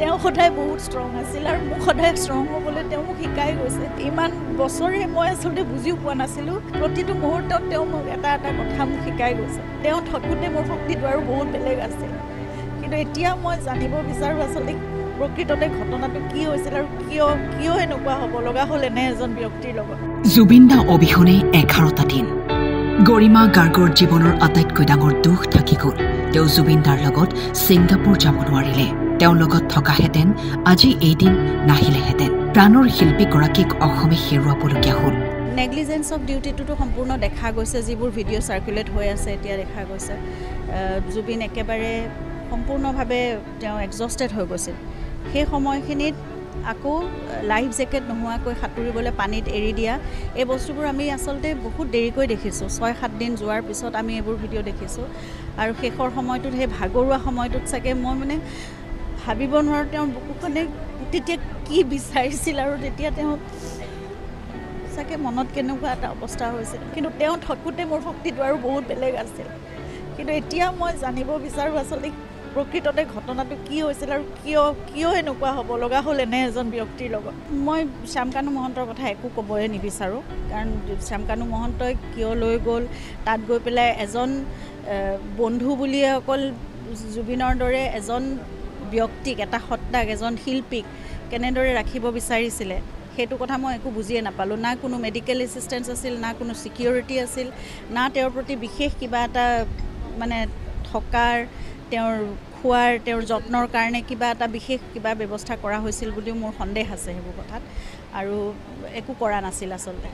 তেওঁ সদায় বহুত ষ্ট্ৰং আছিল আৰু মোক সদায় ষ্ট্ৰং হ'বলৈ তেওঁ মোক শিকাই গৈছে। ইমান বছৰে মই আচলতে বুজিও পোৱা নাছিলোঁ, প্ৰতিটো মুহূৰ্তত তেওঁ মোক এটা এটা কথা মোক শিকাই গৈছে। তেওঁ থাকোঁতে মোৰ শক্তিটো আৰু বহুত বেলেগ আছিল, কিন্তু এতিয়া মই জানিব বিচাৰোঁ আচলতে প্ৰকৃততে ঘটনাটো কি হৈছিল আৰু কিয় এনেকুৱা হ'ব লগা হ'ল এনে এজন ব্যক্তিৰ লগত। জুবিন দা অবিহনে 11টা দিন। গৰিমা গাৰ্গৰ জীৱনৰ আটাইতকৈ ডাঙৰ দুখ থাকি গ'ল। তেওঁ জুবিন দাৰ লগত ছিংগাপুৰ যাব নোৱাৰিলে। তেওঁৰ লগত থকাহেঁতেন আজি এই দিন নাহিলেহেঁতেন। প্ৰাণৰ শিল্পীগৰাকীক অসমে হেৰুৱাবলগীয়া হ'ল। নেগলিজেঞ্চ অফ ডিউটিটোতো সম্পূৰ্ণ দেখা গৈছে, যিবোৰ ভিডিঅ' চাৰ্কুলেট হৈ আছে এতিয়া দেখা গৈছে। জুবিন একেবাৰে সম্পূৰ্ণভাৱে তেওঁ এক্সজষ্টেড হৈ গৈছিল। সেই সময়খিনিত আকৌ লাইফ জেকেট নোহোৱাকৈ সাঁতুৰিবলৈ পানীত এৰি দিয়া, এই বস্তুবোৰ আমি আচলতে বহুত দেৰিকৈ দেখিছোঁ। 6-7 দিন যোৱাৰ পিছত আমি এইবোৰ ভিডিঅ' দেখিছোঁ। আৰু শেষৰ সময়টোত সেই ভাগৰুৱা সময়টোত চাগে মই মানে ভাবিব নোৱাৰোঁ তেওঁৰ বুকুখনে তেতিয়া কি বিচাৰিছিল আৰু তেতিয়া তেওঁ চাগে মনত কেনেকুৱা এটা অৱস্থা হৈছিল। কিন্তু তেওঁ থাকোঁতে মোৰ শক্তিটো আৰু বহুত বেলেগ আছিল। কিন্তু এতিয়া মই জানিব বিচাৰোঁ আচলতে প্ৰকৃততে ঘটনাটো কি হৈছিল আৰু কিয় এনেকুৱা হ'ব লগা হ'ল এনে এজন ব্যক্তিৰ লগত। মই শ্যামকানু মহন্তৰ কথা একো ক'বই নিবিচাৰোঁ, কাৰণ শ্যামকানু মহন্তই কিয় লৈ গ'ল, তাত গৈ পেলাই এজন বন্ধু বুলিয়ে অকল জুবিনৰ দৰে এজন ব্যক্তিক, এটা সত্তাক, এজন শিল্পীক কেনেদৰে ৰাখিব বিচাৰিছিলে, সেইটো কথা মই একো বুজিয়ে নাপালোঁ। না কোনো মেডিকেল এছিষ্টেঞ্চ আছিল, না কোনো ছিকিউৰিটি আছিল, না তেওঁৰ প্ৰতি বিশেষ কিবা এটা মানে থকাৰ, তেওঁৰ খোৱাৰ, তেওঁৰ যত্নৰ কাৰণে কিবা এটা বিশেষ কিবা ব্যৱস্থা কৰা হৈছিল বুলিও মোৰ সন্দেহ আছে সেইবোৰ কথাত। আৰু একো কৰা নাছিল আচলতে।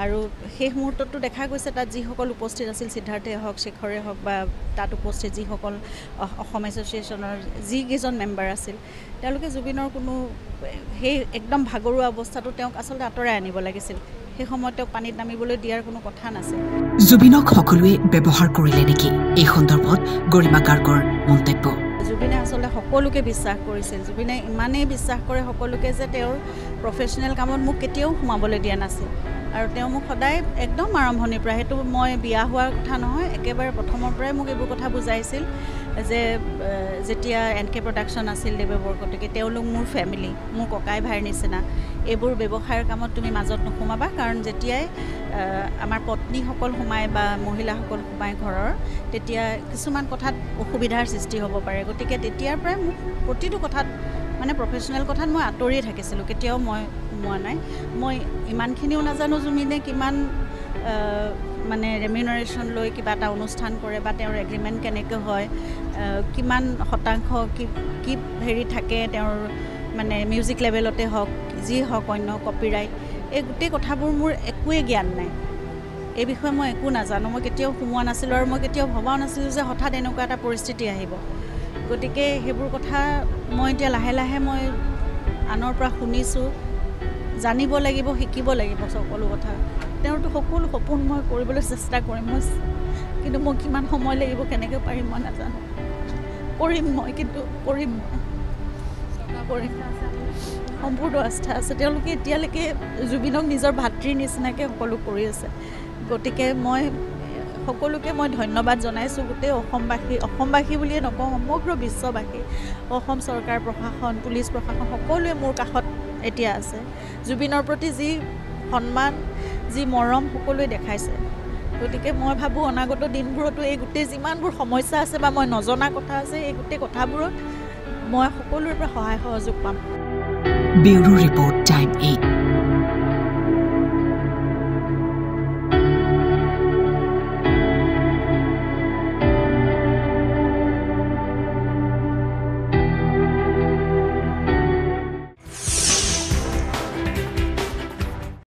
আৰু শেষ মুহূৰ্ততটো দেখা গৈছে তাত যিসকল উপস্থিত আছিল, সিদ্ধাৰ্থই হওক, শেখৰে হওক, বা তাত উপস্থিত যিসকল অসম এছ'চিয়েশ্যনৰ যিকেইজন মেম্বাৰ আছিল, তেওঁলোকে জুবিনৰ কোনো সেই একদম ভাগৰুৱা অৱস্থাটো তেওঁক আচলতে আঁতৰাই আনিব লাগিছিল। সেই সময়ত তেওঁক পানীত নামিবলৈ দিয়াৰ কোনো কথা নাছিল। জুবিনক সকলোৱে ব্যৱহাৰ কৰিলে নেকি? এই সন্দৰ্ভত গৰিমা গাৰ্গৰ মন্তব্য। জুবিনে আচলতে সকলোকে বিশ্বাস কৰিছিল। জুবিনে ইমানেই বিশ্বাস কৰে সকলোকে যে তেওঁৰ প্ৰফেশ্যনেল কামত মোক কেতিয়াও সোমাবলৈ দিয়া নাছিল। আৰু তেওঁ মোক সদায় একদম আৰম্ভণিৰ পৰা, সেইটো মই বিয়া হোৱাৰ কথা নহয়, একেবাৰে প্ৰথমৰ পৰাই মোক এইবোৰ কথা বুজাইছিল যে যেতিয়া NK প্ৰডাকশ্যন আছিল দেৱে বৰকটকী, তেওঁলোক মোৰ ফেমিলি, মোৰ ককাই ভাইৰ নিচিনা। এইবোৰ ব্যৱসায়ৰ কামত তুমি মাজত নোসোমাবা, কাৰণ যেতিয়াই আমাৰ পত্নীসকল সোমায় বা মহিলাসকল সোমায় ঘৰৰ, তেতিয়া কিছুমান কথাত অসুবিধাৰ সৃষ্টি হ'ব পাৰে। গতিকে তেতিয়াৰ পৰাই মোক প্ৰতিটো কথাত মানে প্ৰফেশ্যনেল কথাত মই আঁতৰিয়ে থাকিছিলোঁ, কেতিয়াও মই সোমোৱা নাই। মই ইমানখিনিও নাজানো জুবিনে কিমান মানে ৰেমিউনাৰেশ্যন লৈ কিবা এটা অনুষ্ঠান কৰে বা তেওঁৰ এগ্ৰিমেণ্ট কেনেকৈ হয়, কিমান শতাংশ কি হেৰি থাকে তেওঁৰ মানে মিউজিক লেভেলতে হওক, যি হওক অন্য কপিৰাইট, এই গোটেই কথাবোৰ মোৰ একোৱেই জ্ঞান নাই। এই বিষয়ে মই একো নাজানো, মই কেতিয়াও সোমোৱা নাছিলোঁ আৰু মই কেতিয়াও ভবাও নাছিলোঁ যে হঠাৎ এনেকুৱা এটা পৰিস্থিতি আহিব। গতিকে সেইবোৰ কথা মই এতিয়া লাহে লাহে মই আনৰ পৰা শুনিছোঁ, জানিব লাগিব, শিকিব লাগিব সকলো কথা। তেওঁৰতো সকলো সপোন মই কৰিবলৈ চেষ্টা কৰিম, কিন্তু মই কিমান সময় লাগিব, কেনেকৈ পাৰিম মই নাজানো। কৰিম মই, কিন্তু কৰিম সম্পূৰ্ণ আস্থা আছে। তেওঁলোকে এতিয়ালৈকে জুবিনক নিজৰ ভাতৃৰ নিচিনাকৈ সকলো কৰি আছে। গতিকে মই সকলোকে মই ধন্যবাদ জনাইছোঁ। গোটেই অসমবাসী বুলিয়ে নকওঁ, সমগ্ৰ বিশ্ববাসী, অসম চৰকাৰ, প্ৰশাসন, পুলিচ প্ৰশাসন, সকলোৱে মোৰ কাষত এতিয়া আছে। জুবিনৰ প্ৰতি যি সন্মান, যি মৰম সকলোৱে দেখাইছে। গতিকে মই ভাবোঁ অনাগত দিনবোৰতো এই গোটেই যিমানবোৰ সমস্যা আছে বা মই নজনা কথা আছে, এই গোটেই কথাবোৰত মই সকলোৰে পৰা সহায় সহযোগ পাম। Bureau report, time 8।